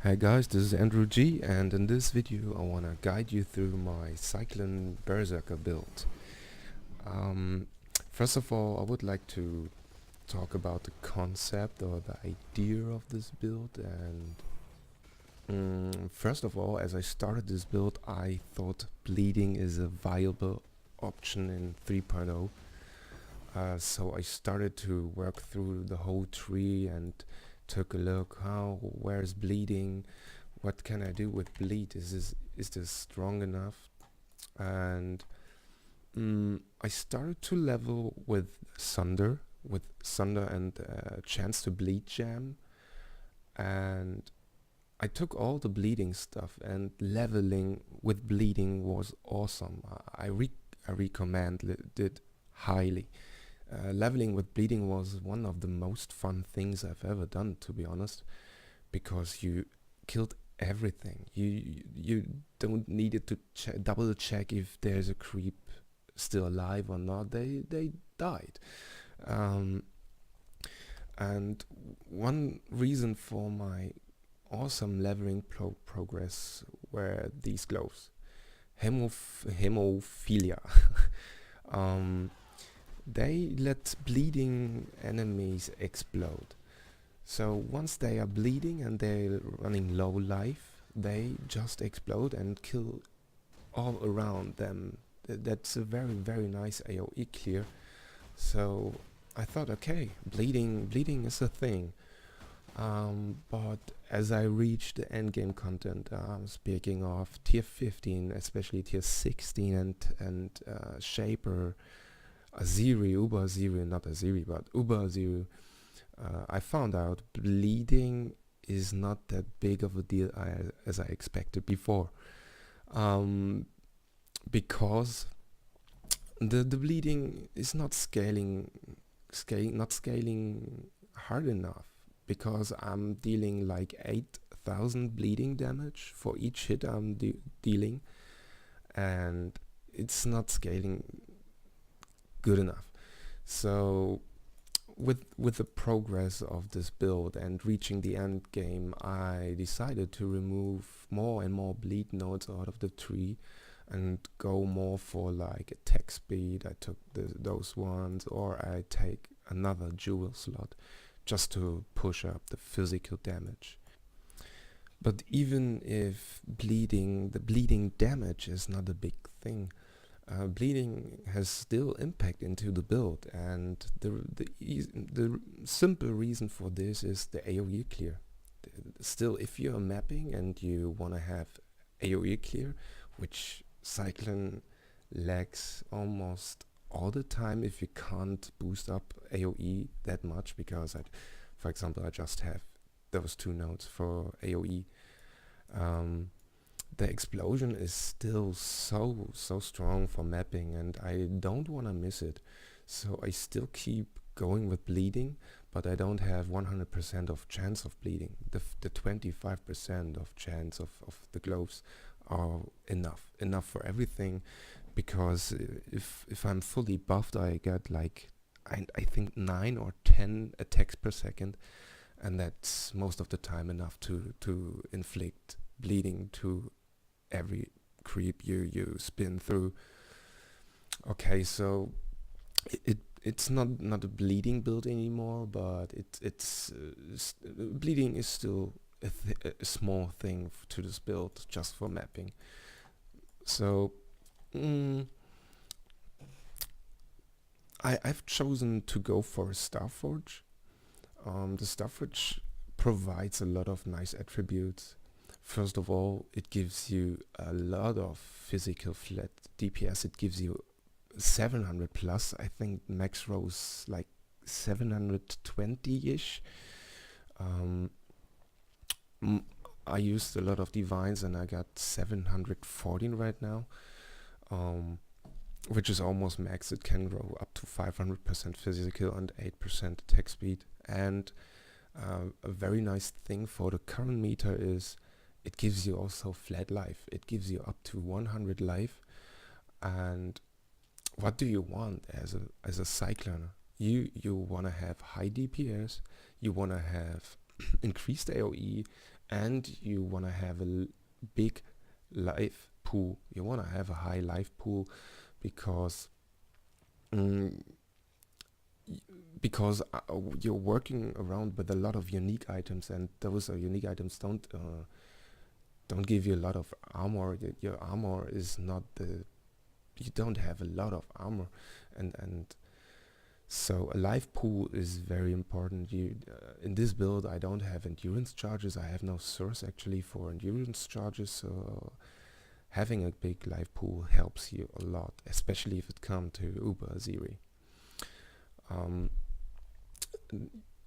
Hey guys, this is Andrew G, and in this video I want to guide you through my Cyclone Berserker build. Um, First of all, I would like to talk about the concept or the idea of this build. And first of all, as I started this build, I thought bleeding is a viable option in 3.0. So I started to work through the whole tree and took a look, where is bleeding, what can I do with bleed, is this strong enough? And I started to level with Sunder and chance to bleed jam, and I took all the bleeding stuff, and leveling with bleeding was awesome. I recommend it highly. Leveling with bleeding was one of the most fun things I've ever done, to be honest, because you killed everything. You don't need it to double check if there's a creep still alive or not. They died. And one reason for my awesome leveling progress were these gloves. Hemophilia. They let bleeding enemies explode. So once they are bleeding and they're running low life, they just explode and kill all around them. That's a very nice AoE clear. So I thought, okay, bleeding is a thing. But as I reached the endgame content, speaking of tier 15, especially tier 16 and Shaper, atziri, atziri, not atziri, but atziri, I found out bleeding is not that big of a deal as I expected before, because the bleeding is not scaling hard enough, because I'm dealing like 8,000 bleeding damage for each hit I'm dealing, and it's not scaling good enough. So with the progress of this build and reaching the end game, I decided to remove more and more bleed nodes out of the tree and go more for like attack speed. I took those ones, or I take another jewel slot just to push up the physical damage. But even if the bleeding damage is not a big thing, bleeding has still impact into the build, and the simple reason for this is the AoE clear. Still, if you're mapping and you want to have AoE clear, which Cyclone lacks almost all the time if you can't boost up AoE that much, because for example, I just have those two nodes for AoE. The explosion is still so strong for mapping, and I don't want to miss it. So I still keep going with bleeding, but I don't have 100% of chance of bleeding. The 25% of chance of the gloves are enough for everything, because if I'm fully buffed, I get like I think 9 or 10 attacks per second, and that's most of the time enough to inflict bleeding to every creep you spin through. Okay, so it's not a bleeding build anymore, but it's bleeding is still a small thing to this build just for mapping. So I've chosen to go for Starforge. The Starforge provides a lot of nice attributes. First of all, it gives you a lot of physical flat DPS. It gives you 700 plus. I think max rose like 720-ish. I used a lot of divines and I got 714 right now, which is almost max. It can grow up to 500% physical and 8% attack speed. And a very nice thing for the current meter is it gives you also flat life. It gives you up to 100 life. And what do you want as a cyclone? You want to have high DPS. You want to have increased AoE, and you want to have a big life pool. You want to have a high life pool because mm, because you're working around with a lot of unique items, and those unique items don't give you a lot of armor. Your armor is not you don't have a lot of armor, and so a life pool is very important. In this build I don't have endurance charges. I have no source actually for endurance charges, so having a big life pool helps you a lot, especially if it comes to Uber atziri.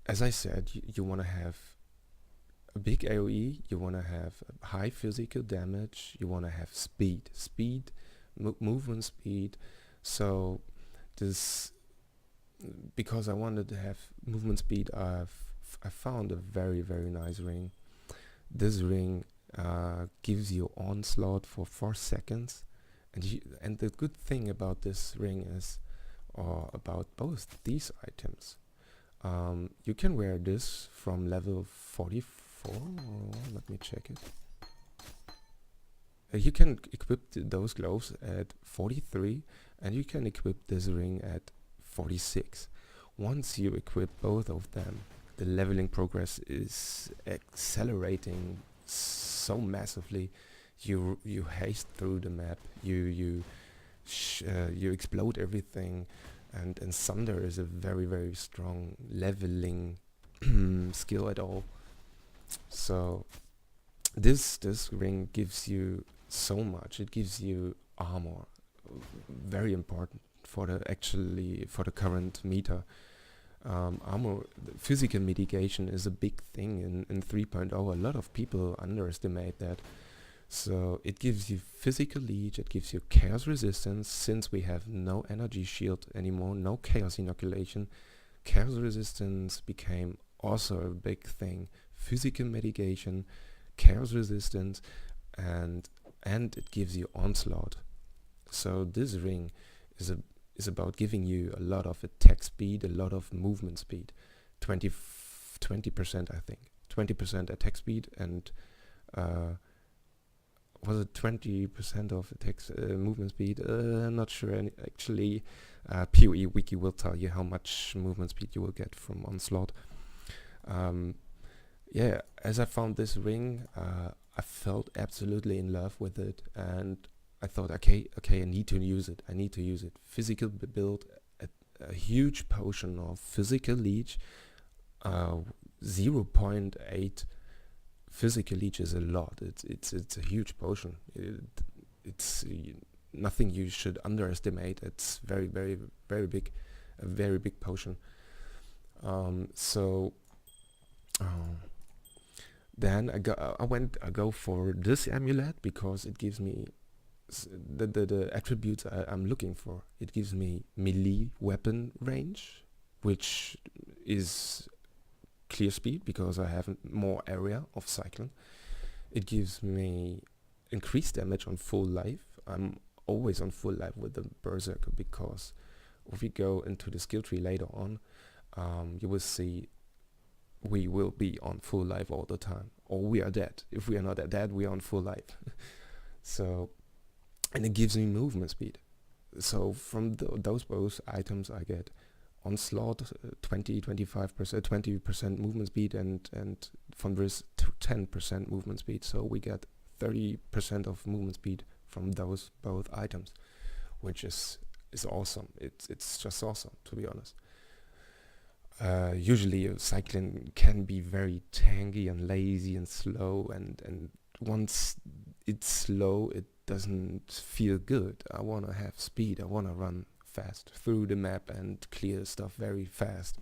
As I said, you want to have a big AoE, you want to have high physical damage, you want to have speed, movement speed. So this, because I wanted to have movement speed, I found a very nice ring. This ring gives you onslaught for 4 seconds, and the good thing about this ring is, or about both these items, you can wear this from level 44. Let me check it. You can equip those gloves at 43, and you can equip this ring at 46. Once you equip both of them, the leveling progress is accelerating so massively. You haste through the map. You explode everything, and Sunder is a very strong leveling skill at all. So this ring gives you so much. It gives you armor, very important for the current meta. Armor, physical mitigation is a big thing in 3.0. A lot of people underestimate that. So it gives you physical leech, it gives you chaos resistance. Since we have no energy shield anymore, no chaos inoculation, chaos resistance became also a big thing. Physical mitigation, chaos resistance, and it gives you onslaught. So this ring is about giving you a lot of attack speed, a lot of movement speed, 20% I think, 20% attack speed, and was it 20% of attack movement speed? I'm not sure actually. PoE wiki will tell you how much movement speed you will get from onslaught. Yeah, as I found this ring, I felt absolutely in love with it, and I thought, okay, I need to use it. Physical build, a huge potion of physical leech, 0.8 physical leech is a lot. It's a huge potion. It's nothing you should underestimate. It's very big, a very big potion. Then I go for this amulet because it gives me the attributes I'm looking for. It gives me melee weapon range, which is clear speed because I have more area of cyclone. It gives me increased damage on full life. I'm always on full life with the Berserker, because if we go into the skill tree later on, you will see we will be on full life all the time, or we are dead. If we are not dead, we are on full life. So, and it gives me movement speed. So from those both items I get onslaught, 25%, 20% movement speed, and from this 10% movement speed. So we get 30% of movement speed from those both items, which is awesome. It's just awesome, to be honest. Usually a cyclone can be very tanky and lazy and slow, and once it's slow, it doesn't feel good. I want to have speed. I want to run fast through the map and clear stuff very fast.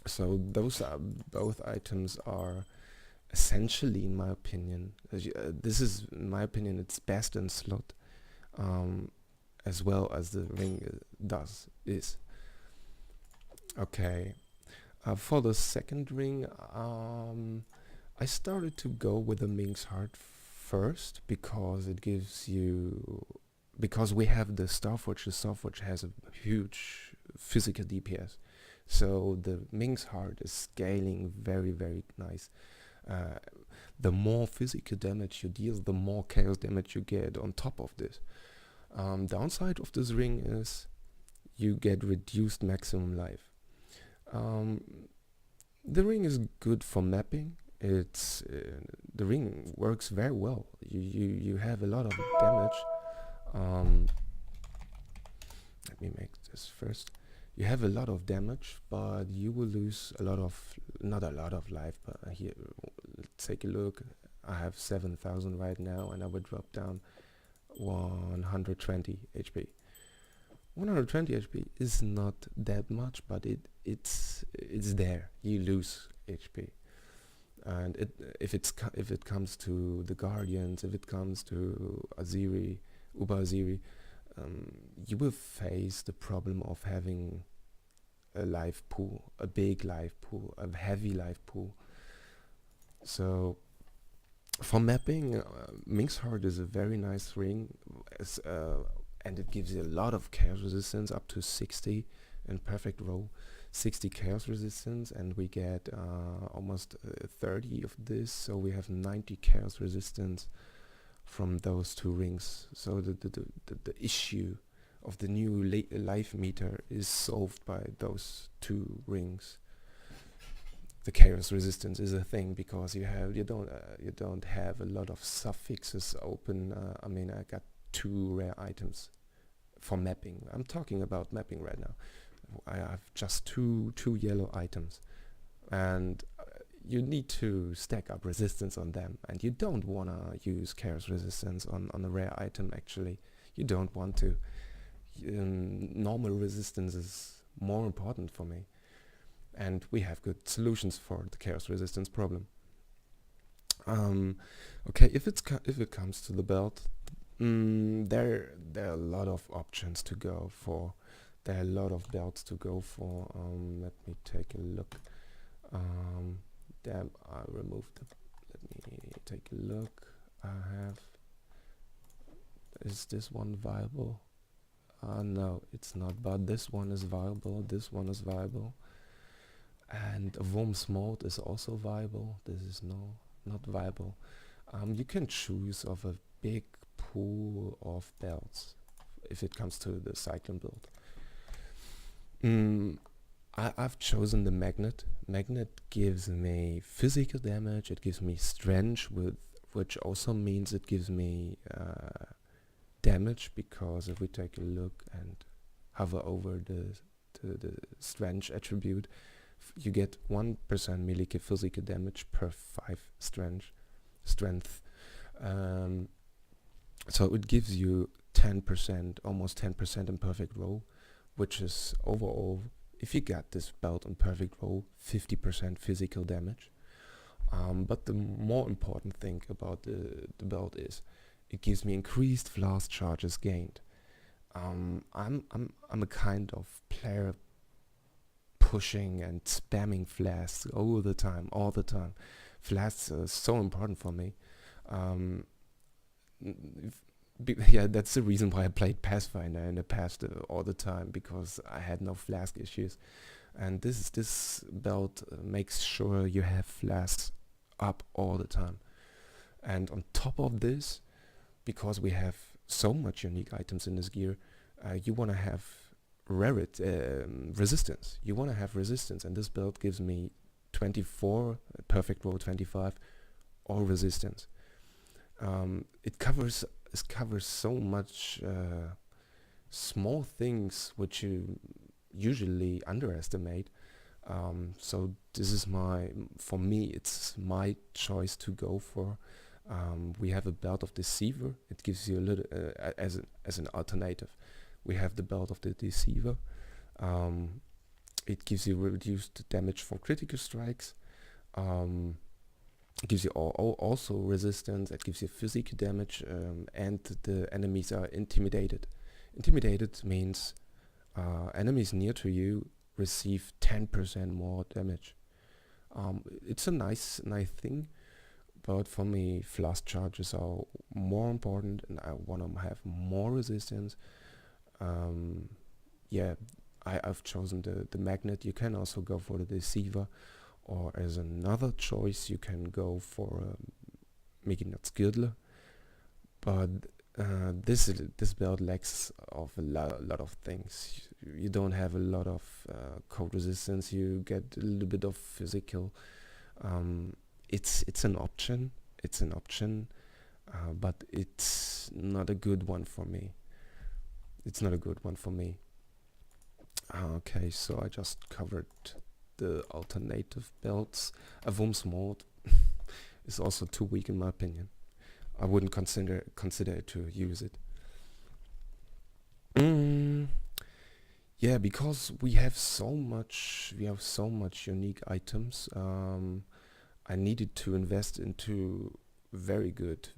So those are both items are essentially, in my opinion, this is, in my opinion, it's best in slot, as well as the ring is. Okay, for the second ring, I started to go with the Minx Heart first because it gives you, because we have the Starforge. The Starforge has a huge physical DPS, So the Ming's heart is scaling very, very nice. Uh, the more physical damage you deal, the more chaos damage you get on top of this. Downside of this ring is you get reduced maximum life. Um, the ring is good for mapping. It's the ring works very well. You have a lot of damage. Let me make this first. You have a lot of damage, but you will lose a lot of, not a lot of life, but here, let's take a look. I have 7,000 right now, and I would drop down 120 HP. 120 HP is not that much, but it's there. You lose HP, and if it comes to the Guardians, if it comes to Atziri, Atziri, you will face the problem of having a life pool, a big life pool, a heavy life pool. So for mapping, Ming's Heart is a very nice ring, and it gives you a lot of chaos resistance, up to 60 in perfect row, 60 chaos resistance, and we get almost 30 of this, so we have 90 chaos resistance from those two rings. So the issue of the new life meter is solved by those two rings. The chaos resistance is a thing because you don't have a lot of suffixes open. I mean, I got 2 rare items for mapping. I'm talking about mapping right now. I have just two yellow items, and you need to stack up resistance on them, and you don't want to use chaos resistance on a rare item. Actually, you don't want to. Normal resistance is more important for me, and we have good solutions for the chaos resistance problem. Okay, if it comes to the belt, there are a lot of options to go for. There are a lot of belts to go for. Let me take a look. Damn, I removed it. Let me take a look. Is this one viable? No, it's not, but this one is viable, this one is viable. And a Worm's Mold is also viable. This is not viable. You can choose of a big pool of belts if it comes to the cyclone build. I've chosen the magnet. Magnet gives me physical damage, it gives me strength, which also means it gives me damage, because if we take a look and hover over the strength attribute, you get 1% melee physical damage per 5 strength. So it gives you 10%, almost 10% in perfect row, which is overall, if you get this belt in perfect row, 50% physical damage. But the more important thing about the belt is it gives me increased flask charges gained. I'm a kind of player pushing and spamming flasks all the time. Flasks are so important for me. Yeah, that's the reason why I played Pathfinder in the past all the time, because I had no flask issues. And this belt makes sure you have flasks up all the time. And on top of this, because we have so much unique items in this gear, you want to have resistance. You want to have resistance, and this build gives me 24, perfect roll 25, or resistance. It covers so much small things which you usually underestimate. So this is for me, it's my choice to go for. We have a belt of Deceiver. It gives you a little as an alternative. We have the belt of the Deceiver. It gives you reduced damage from critical strikes. It gives you also resistance. It gives you physical damage, and the enemies are intimidated. Intimidated means enemies near to you receive 10% more damage. It's a nice thing, but for me, flask charges are more important, and I want to have more resistance. Yeah, I've chosen the magnet. You can also go for the deceiver, or as another choice you can go for Skirtle. But this build lacks of a lot of things. You don't have a lot of code resistance. You get a little bit of physical. It's an option. It's an option, but it's not a good one for me. It's not a good one for me. Okay, so I just covered the alternative builds. A Wumms mode is also too weak in my opinion. I wouldn't consider it to use it. Yeah, because we have so much unique items. I needed to invest into very good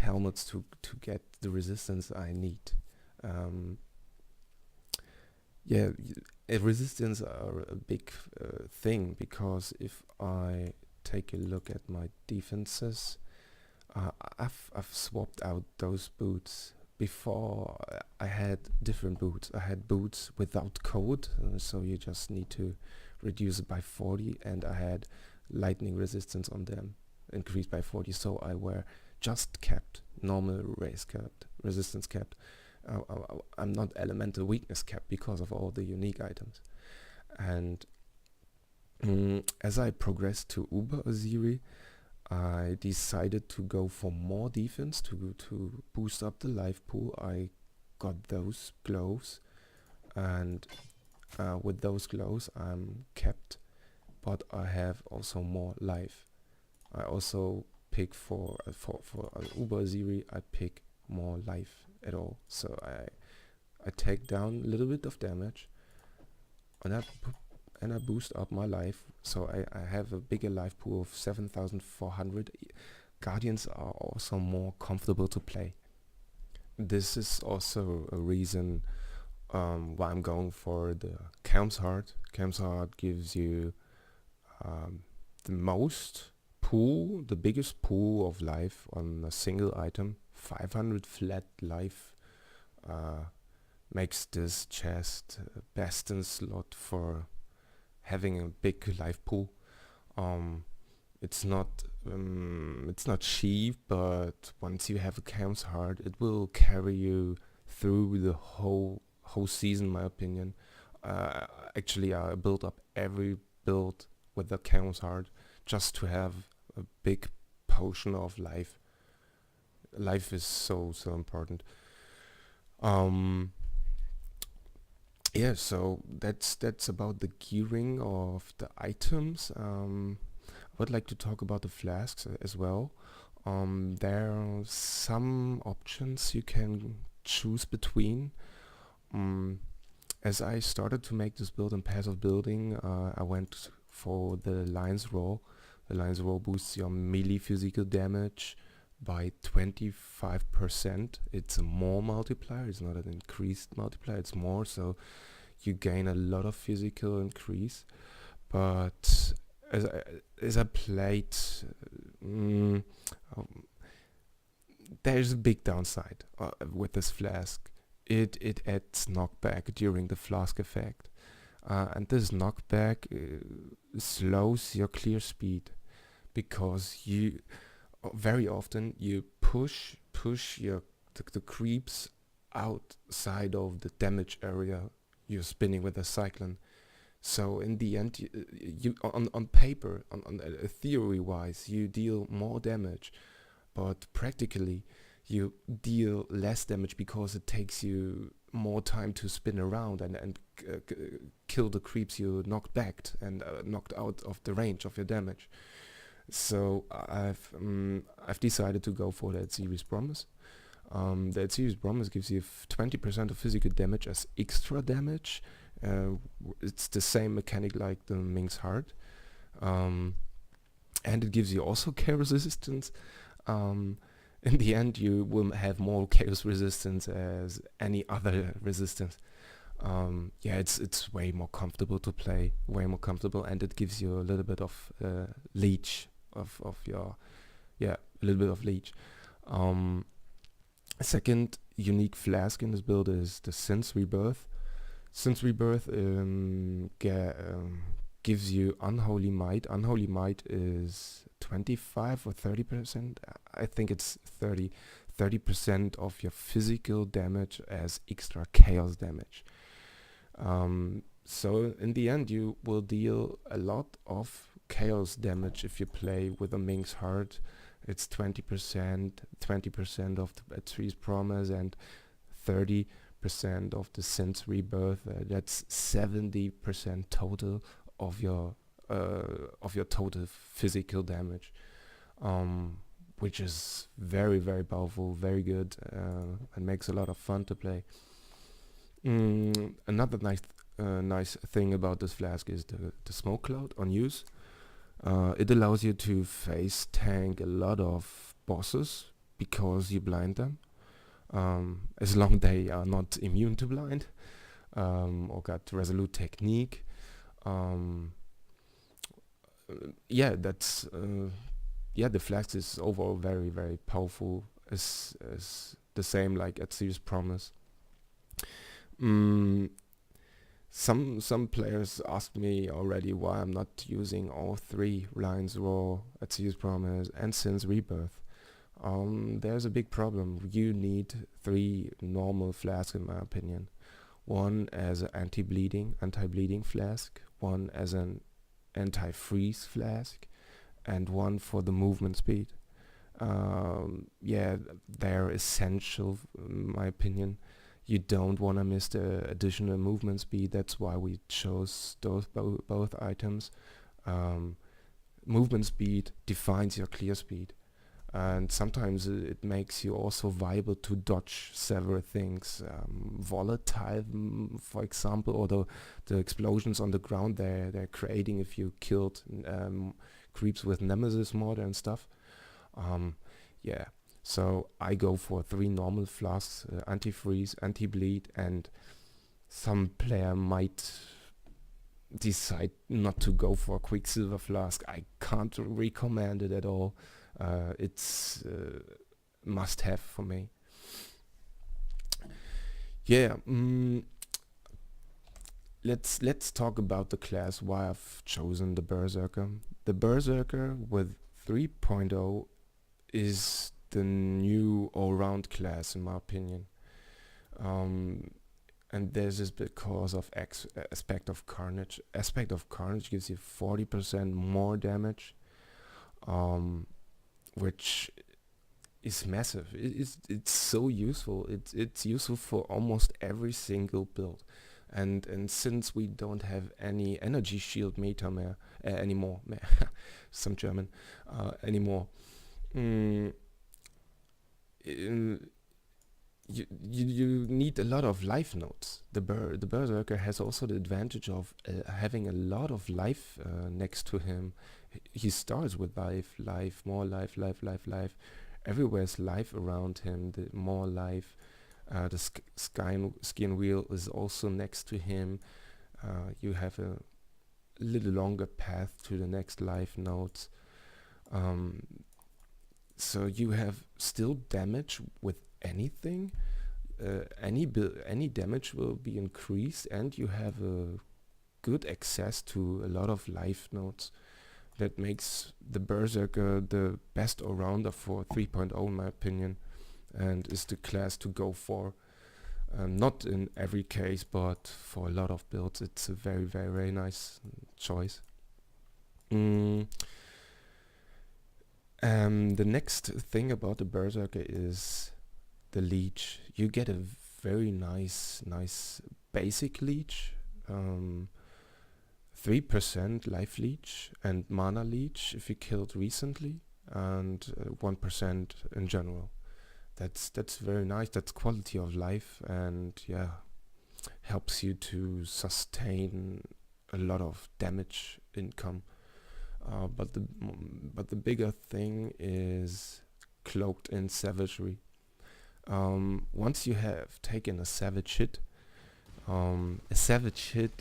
helmets to get the resistance I need. Yeah, resistance are a big thing, because if I take a look at my defenses, I've swapped out those boots. Before I had different boots. I had boots without code, so you just need to reduce it by 40, and I had lightning resistance on them increased by 40, so I wear just capped, normal race capped, resistance capped. I'm not elemental weakness capped because of all the unique items. And as I progressed to Uber Atziri, I decided to go for more defense to boost up the life pool. I got those gloves, and with those gloves I'm capped, but I have also more life. I also pick for Uber Atziri, I pick more life at all. So I take down a little bit of damage, and I boost up my life, so I have a bigger life pool of 7,400. Guardians are also more comfortable to play. This is also a reason why I'm going for the Cam's Heart. Cam's Heart gives you the most pool, the biggest pool of life on a single item. 500 flat life makes this chest best in slot for having a big life pool. It's not cheap, but once you have a Cam's Heart, it will carry you through the whole season, in my opinion. Actually, I built up every build with the Cam's Heart just to have a big potion of life. Life is so important. Yeah, so that's about the gearing of the items. I would like to talk about the flasks as well. There are some options you can choose between. As I started to make this build in passive building, I went for the Lion's Roar. The Lion's Roar boosts your melee physical damage by 25%. It's a more multiplier, it's not an increased multiplier, it's more, so you gain a lot of physical increase. But as I played, there's a big downside with this flask. It adds knockback during the flask effect, and this knockback slows your clear speed, because you very often you push the creeps outside of the damage area you're spinning with a cyclone. So in the end, you on paper, on theory wise, you deal more damage, but practically you deal less damage, because it takes you more time to spin around and kill the creeps you knocked back and knocked out of the range of your damage. So I've decided to go for that series promise. That series promise gives you 20% of physical damage as extra damage. It's the same mechanic like the Ming's Heart, and it gives you also chaos resistance. In the end, you will have more chaos resistance as any other resistance. Yeah, it's way more comfortable to play, way more comfortable, and it gives you a little bit of leech of your, yeah, a little bit of leech. Second, unique flask in this build is the Sin's Rebirth. Sin's Rebirth gives you Unholy Might. Unholy Might is 25 or 30%. I think it's 30% of your physical damage as extra chaos damage. So in the end, you will deal a lot of chaos damage if you play with a Mink's Heart. It's 20% of the Atziri's Promise and 30% of the Sin's Rebirth. That's 70% total of your total physical damage, which is very, very powerful, very good, and makes a lot of fun to play. Another nice thing about this flask is the smoke cloud on use. It allows you to face tank a lot of bosses because you blind them, as long they are not immune to blind, or got resolute technique. The flask is overall very, very powerful, as the same like Atziri's Promise. Some players asked me already why I'm not using all three lines: Raw, Atziri's Promise, and Sin's Rebirth. There's a big problem. You need 3 normal flasks, in my opinion. One as an anti-bleeding flask, one as an anti-freeze flask, and one for the movement speed. They're essential, in my opinion. You don't want to miss the additional movement speed. That's why we chose those both items. Movement speed defines your clear speed, and sometimes it makes you also viable to dodge several things. Volatile, for example, or the explosions on the ground they're creating if you killed creeps with Nemesis mortar and stuff. So I go for 3 normal flasks: anti-freeze, anti-bleed, and some player might decide not to go for a Quicksilver flask. I can't recommend it at all. It's must-have for me. Let's talk about the class, why I've chosen the Berserker. The Berserker with 3.0 is the new all-round class, in my opinion. And this is because of Aspect of Carnage. Aspect of Carnage gives you 40% more damage, which is massive. It's so useful. It's useful for almost every single build. And since we don't have any energy shield meta anymore, some German, anymore, you need a lot of life nodes. The Berserker has also the advantage of having a lot of life next to him. He starts with life, more life. Everywhere's life around him, the more life. The skin wheel is also next to him. You have a little longer path to the next life nodes. So you have still damage with anything. Any damage will be increased, and you have a good access to a lot of life nodes. That makes the Berserker the best all-rounder for 3.0, in my opinion, and is the class to go for. Not in every case, but for a lot of builds, it's a very, very, very nice choice. The next thing about the Berserker is the leech. You get a very nice basic leech, 3% life leech and mana leech if you killed recently, and 1% in general. That's very nice. That's quality of life, and helps you to sustain a lot of damage income. But the bigger thing is cloaked in savagery. Once you have taken a savage hit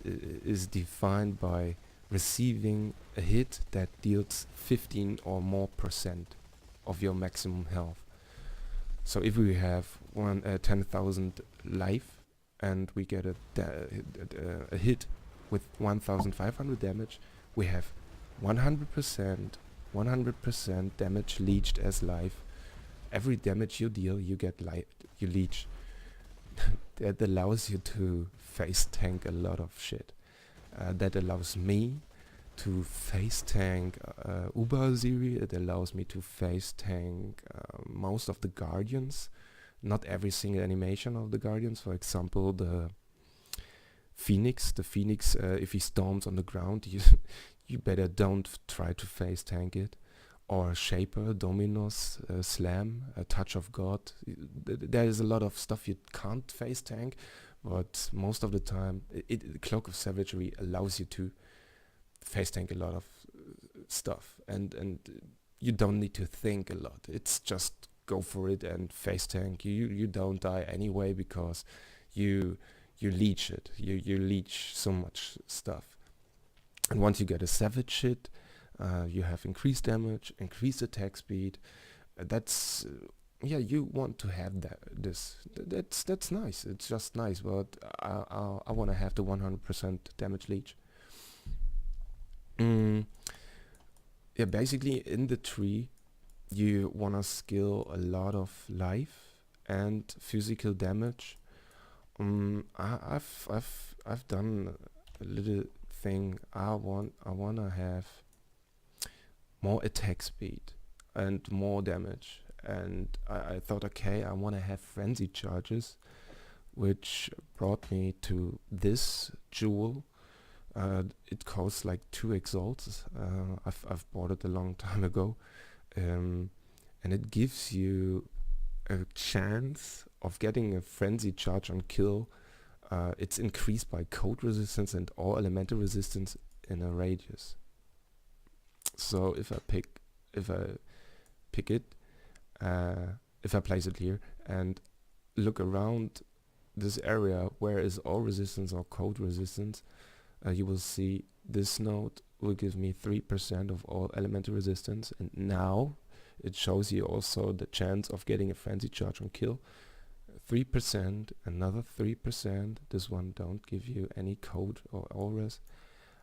is defined by receiving a hit that deals 15 or more % of your maximum health. So if we have 10,000 life, and we get a hit with 1,500 damage, we have 100% damage leached as life. Every damage you deal, you get you leech. That allows you to face tank a lot of shit. That allows me to face tank atziri. It allows me to face tank most of the guardians. Not every single animation of the guardians. For example, the Phoenix. If he storms on the ground, you better don't try to face tank it. Or Shaper, Dominus, Slam, Touch of God. There is a lot of stuff you can't face tank, but most of the time, Cloak of Savagery allows you to face tank a lot of stuff, and you don't need to think a lot. It's just go for it and face tank. You don't die anyway because you leech it. You leech so much stuff, and once you get a savage hit, you have increased damage, increased attack speed. That's yeah, you want to have that's nice. It's just nice, but I want to have the 100% damage leech. Yeah, basically in the tree, you wanna skill a lot of life and physical damage. I've done a little thing. I wanna have more attack speed and more damage, and I thought, okay, I want to have frenzy charges, which brought me to this jewel. It costs like 2 exalts. I've bought it a long time ago, and it gives you a chance of getting a frenzy charge on kill. It's increased by code resistance and all elemental resistance in a radius. So if I place it here and look around this area where is all resistance or code resistance, you will see this node will give me 3% of all elemental resistance, and now it shows you also the chance of getting a frenzy charge on kill. 3%, another 3%. This one don't give you any code or auras.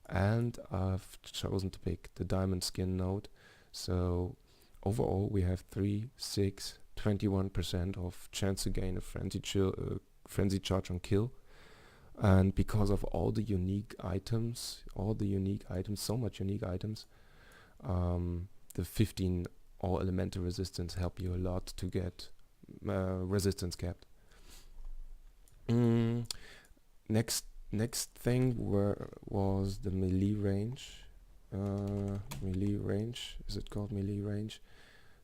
And I've chosen to pick the diamond skin node. So overall we have 3, 6, 21% of chance to gain a frenzy charge on kill. And because of all the unique items, so much unique items, the 15 all elemental resistance help you a lot to get resistance capped. Next thing was the melee range. Is it called melee range?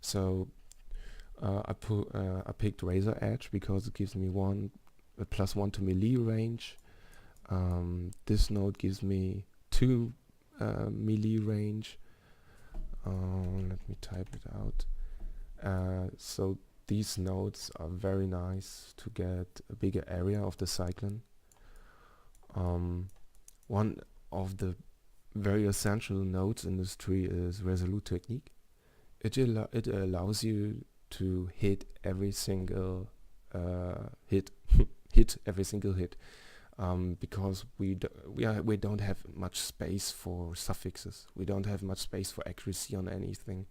So I picked Razor Edge because it gives me a +1 to melee range. This node gives me 2 melee range. Let me type it out. So these nodes are very nice to get a bigger area of the cyclone. One of the very essential nodes in this tree is Resolute Technique. It allows you to hit every single hit every single hit, because we don't have much space for suffixes. We don't have much space for accuracy on anything.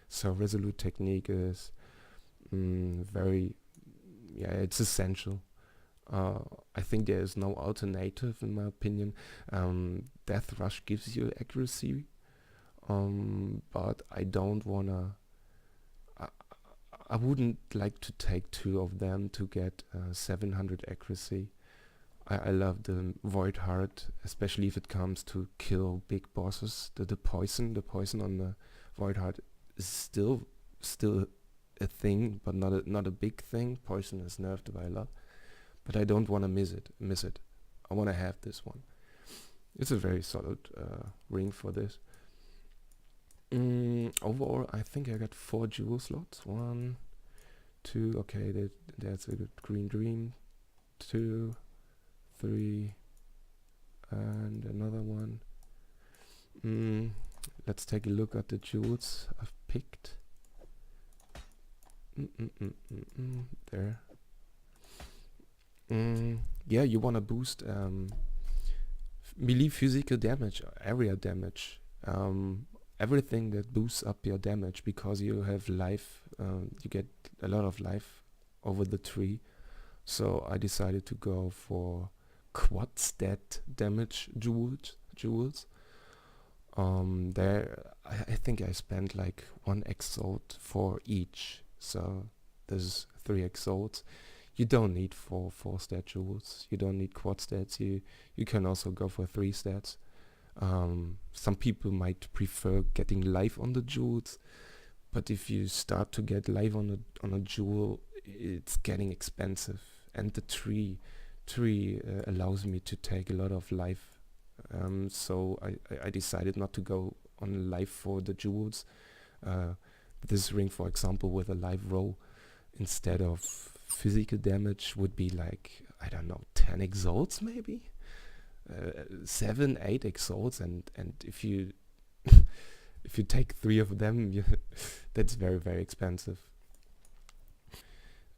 So Resolute Technique is it's essential. I think there is no alternative in my opinion. Death Rush gives you accuracy, but I don't wanna. I wouldn't like to take 2 of them to get 700 accuracy. I love the Void Heart, especially if it comes to kill big bosses. The poison on the Void Heart is still a thing, but not a big thing. Poison is nerfed by a lot, but I don't want to miss it. I want to have this one. It's a very solid ring for this. Overall, I think I got 4 jewel slots. 1, 2. Okay, that's a good green dream. 2, 3, and another one. Let's take a look at the jewels I've picked. There. Yeah, you want to boost melee physical damage, area damage, everything that boosts up your damage, because you have life, you get a lot of life over the tree. So I decided to go for quad stat damage jewels. I think I spent like 1 exalt for each. So there's 3 exalts. You don't need 4 stat jewels. You don't need quad stats. You can also go for 3 stats. Some people might prefer getting life on the jewels, but if you start to get life on a jewel, it's getting expensive. And the tree allows me to take a lot of life. So I decided not to go on life for the jewels. This ring, for example, with a life roll instead of physical damage would be like, I don't know, 10 exalts maybe? 7, 8 exalts, and if you if you take 3 of them, that's very, very expensive.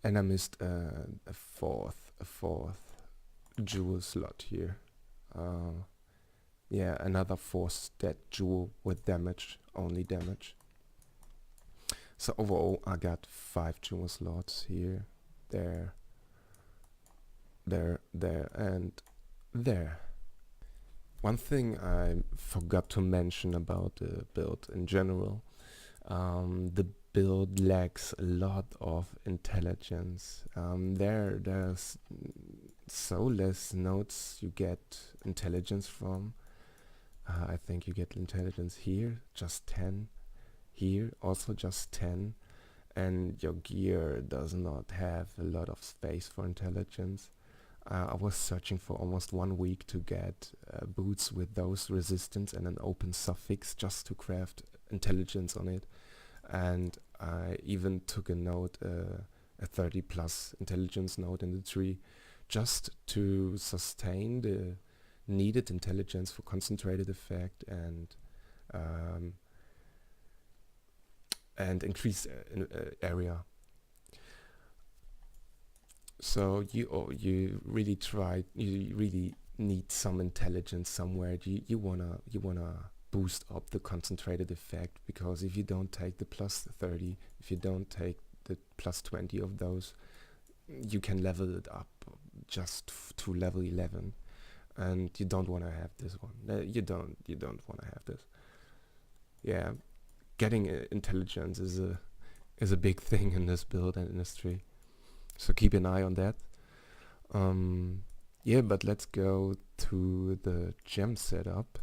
And I missed a fourth jewel slot here. Yeah, another 4 stat jewel with damage, only damage. So overall I got 5 jewel slots here, there, and there. One thing I forgot to mention about the build in general, the build lacks a lot of intelligence. There's so less nodes you get intelligence from. I think you get intelligence here, just 10. Here, also just 10. And your gear does not have a lot of space for intelligence. I was searching for almost 1 week to get boots with those resistance and an open suffix just to craft intelligence on it. And I even took a node, a 30 plus intelligence node in the tree, just to sustain the needed intelligence for concentrated effect and increase area. So you really need some intelligence somewhere. You wanna boost up the concentrated effect, because if you don't take the plus 30, if you don't take the plus 20 of those, you can level it up just to level 11, and you don't want to have this one. You don't want to have this. Yeah, getting intelligence is a big thing in this build and industry. So keep an eye on that. Yeah, but let's go to the gem setup.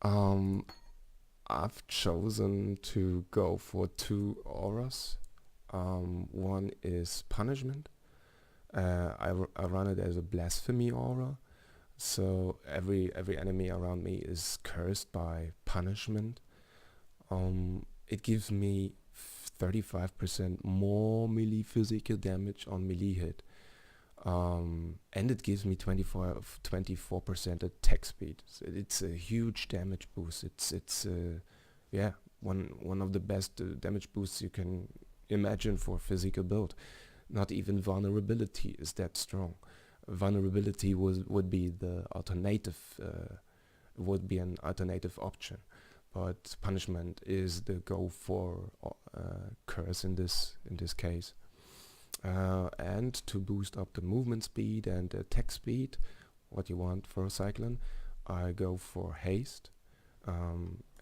I've chosen to go for 2 auras. One is punishment. I run it as a blasphemy aura. So every enemy around me is cursed by punishment. It gives me 35% more melee physical damage on melee hit, and it gives me 24% attack speed. So it's a huge damage boost. It's yeah, one of the best damage boosts you can imagine for physical build. Not even vulnerability is that strong. Vulnerability would be the alternative, would be an alternative option. But punishment is the go for curse in this case. And to boost up the movement speed and attack speed, what you want for a cyclone, I go for haste.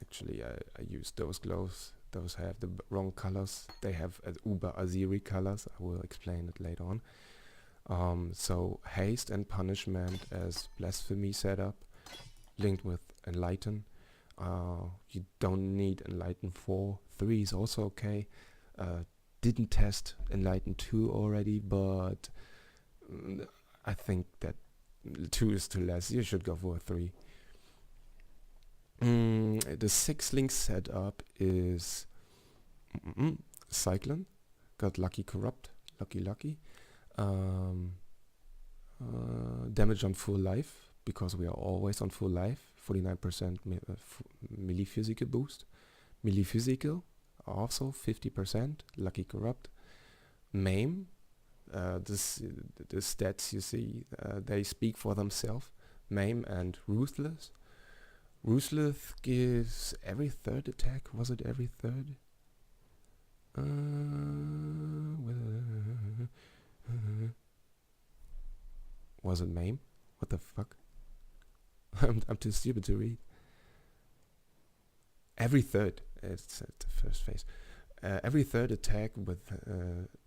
Actually, I use those gloves. Those have the wrong colors. They have uber atziri colors. I will explain it later on. So haste and punishment as blasphemy setup, linked with enlighten. You don't need Enlighten 4. 3 is also okay. Didn't test Enlighten 2 already, but I think that 2 is too less. You should go for 3. The 6 link setup is Cyclone. Got Lucky Corrupt. Lucky. Damage on full life, because we are always on full life. 49% melee physical boost. Melee physical also 50%. Lucky Corrupt. Maim, the stats you see, they speak for themselves. Maim and Ruthless. Ruthless gives every third attack. Was it every third? Was it Maim? What the fuck? I'm too stupid to read. Every third. It's at the first phase. Every third attack with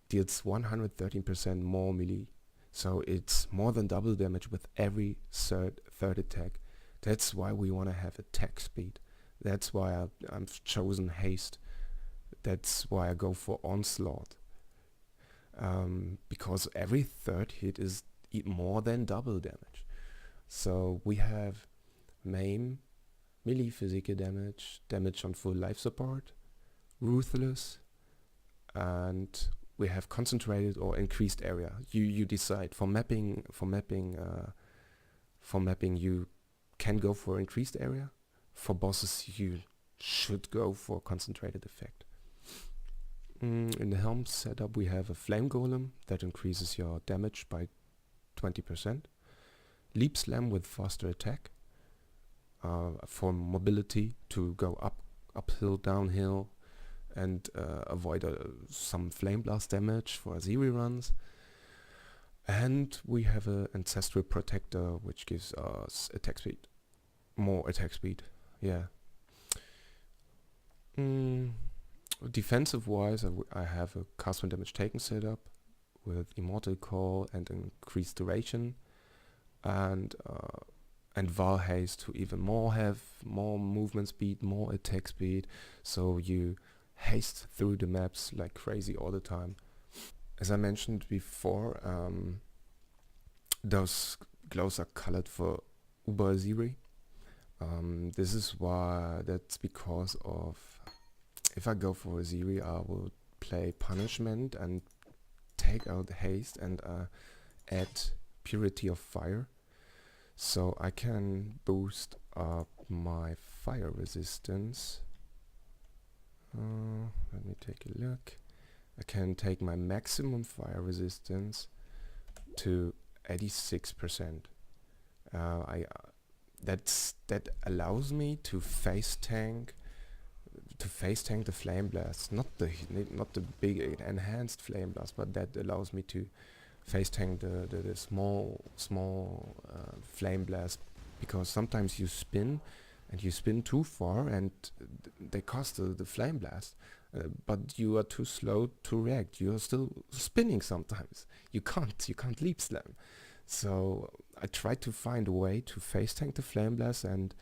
deals 113% more melee. So it's more than double damage with every third attack. That's why we want to have attack speed. That's why I've chosen haste. That's why I go for onslaught. Because every third hit is more than double damage. So we have maim, melee physical damage, damage on full life support, ruthless, and we have concentrated or increased area. You decide. For mapping you can go for increased area. For bosses you should go for concentrated effect. In the helm setup we have a flame golem that increases your damage by 20%. Leap slam with faster attack for mobility to go uphill, downhill, and avoid some flame blast damage for atziri runs. And we have an ancestral protector which gives us attack speed, more attack speed. Yeah. Defensive wise, I have a cast when damage taken setup with immortal call and increased duration, and Val haste to even more have more movement speed, more attack speed, so you haste through the maps like crazy all the time. As I mentioned before, those glows are colored for Uber Atziri. This is why, that's because of, if I go for Atziri, I will play punishment and take out haste and add purity of fire, so I can boost up my fire resistance. Let me take a look. I can take my maximum fire resistance to 86%. That allows me to face tank the flame blast, not the big enhanced flame blast, but that allows me to face tank the small flame blast, because sometimes you spin too far and they cost the flame blast, but you are too slow to react. You are still spinning sometimes. You can't leap slam. So I tried to find a way to face tank the flame blast, and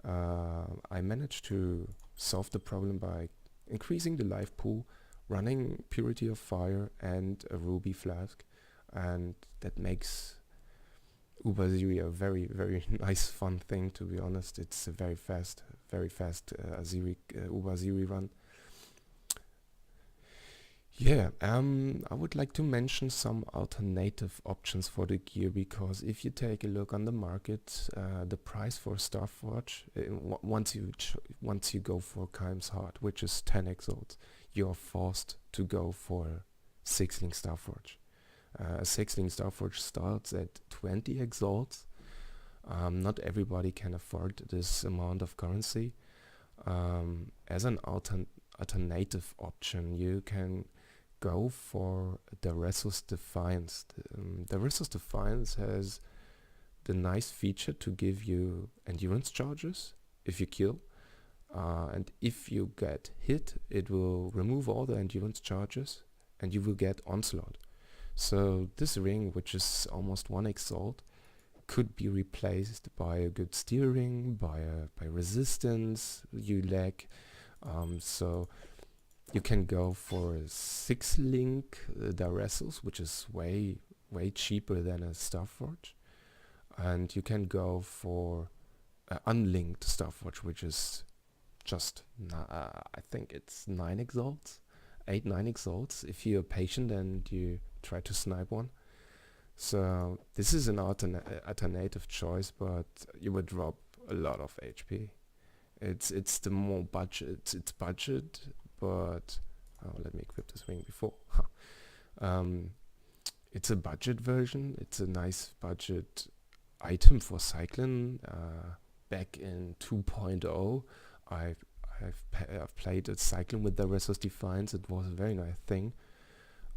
I managed to solve the problem by increasing the life pool, running purity of fire and a ruby flask, and that makes Uber Atziri a very, very nice, fun thing, to be honest. It's a very fast Uber Atziri run. Yeah, I would like to mention some alternative options for the gear, because if you take a look on the market, the price for Starforge, once you go for Kaim's Heart, which is 10 exalts, you're forced to go for 6-link Starforge. A 6-link Starforge starts at 20 exalts. Not everybody can afford this amount of currency. As an alternative option, you can go for the Ressus Defiance. The Ressus Defiance has the nice feature to give you endurance charges if you kill, and if you get hit, it will remove all the endurance charges and you will get onslaught. So this ring, which is almost 1 exalt, could be replaced by a good steering, by resistance you lack. So you can go for a 6-link Ressus, which is way cheaper than a Starforge, and you can go for an unlinked Starforge, which is just I think it's 9 exalts, 8-9 exalts if you're patient and you try to snipe one. So this is an alternative choice, but you would drop a lot of HP. It's the more budget, it's budget, but let me equip this ring before. It's a budget version. It's a nice budget item for cyclone. Back in 2.0, I've played a cyclone with the resource defines. It was a very nice thing.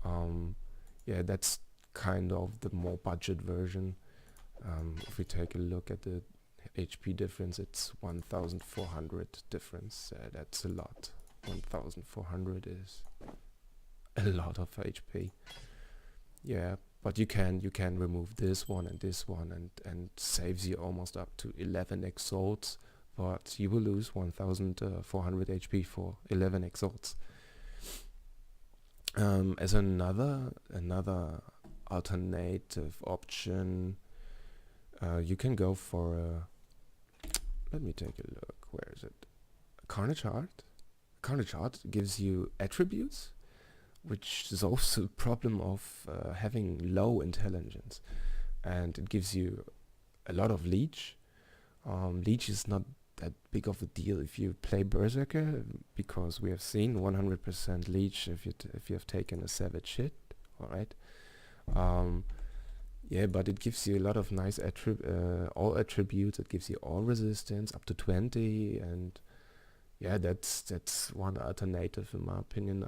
Yeah, that's kind of the more budget version. If we take a look at the HP difference, it's 1400 difference. That's a lot. 1400 is a lot of HP. Yeah, but you can remove this one and saves you almost up to 11 exalts, but you will lose 1400 HP for 11 exalts. As another alternative option, you can go for a, let me take a look, where is it? Carnage Heart. Carnage Heart gives you attributes, which is also a problem of having low intelligence, and it gives you a lot of leech. Leech is not that big of a deal if you play Berserker, because we have seen 100% leech if you have taken a savage hit. All right. Yeah, but it gives you a lot of nice all attributes. It gives you all resistance up to 20, and yeah, that's one alternative in my opinion.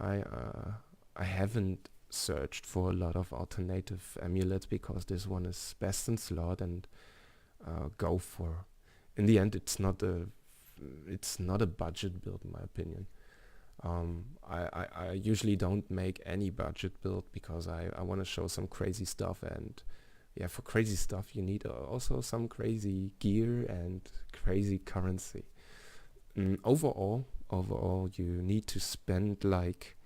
I haven't searched for a lot of alternative amulets because this one is best in slot, and go for. In the end, it's not a budget build in my opinion. I usually don't make any budget build because I want to show some crazy stuff, and yeah, for crazy stuff you need also some crazy gear and crazy currency. Overall you need to spend like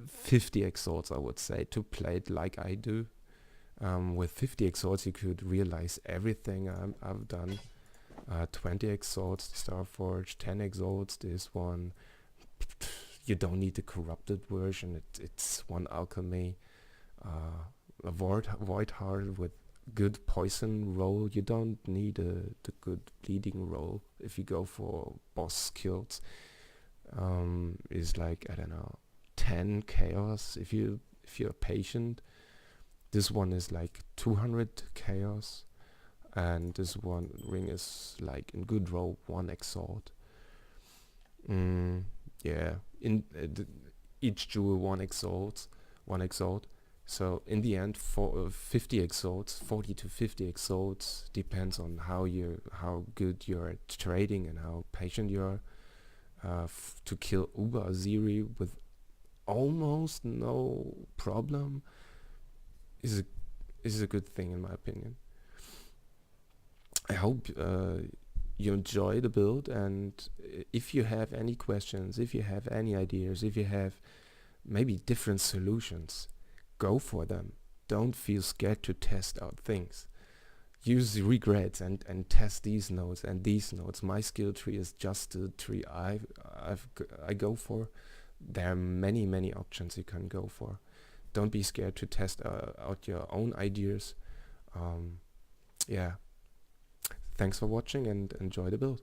50 exalts, I would say, to play it like I do. With 50 exalts you could realize everything I've done. 20 exalts Starforge, 10 exalts this one. You don't need the corrupted version. It's one alchemy. A void heart with good poison roll. You don't need the good bleeding roll if you go for boss skills. Is like, I don't know, 10 chaos if you're patient. This one is like 200 chaos, and this one ring is like in good roll 1 exalt. Yeah, in each jewel 1 exalt. So in the end, for 50 exalts, 40 to 50 exalts, depends on how good you're at trading and how patient you are. To kill Uber Atziri with almost no problem is a good thing in my opinion. I hope you enjoy the build, and if you have any questions, if you have any ideas, if you have maybe different solutions, go for them. Don't feel scared to test out things. Use the regrets and test these nodes and these nodes. My skill tree is just the tree I go for. There are many options you can go for. Don't be scared to test out your own ideas. Yeah. Thanks for watching and enjoy the build.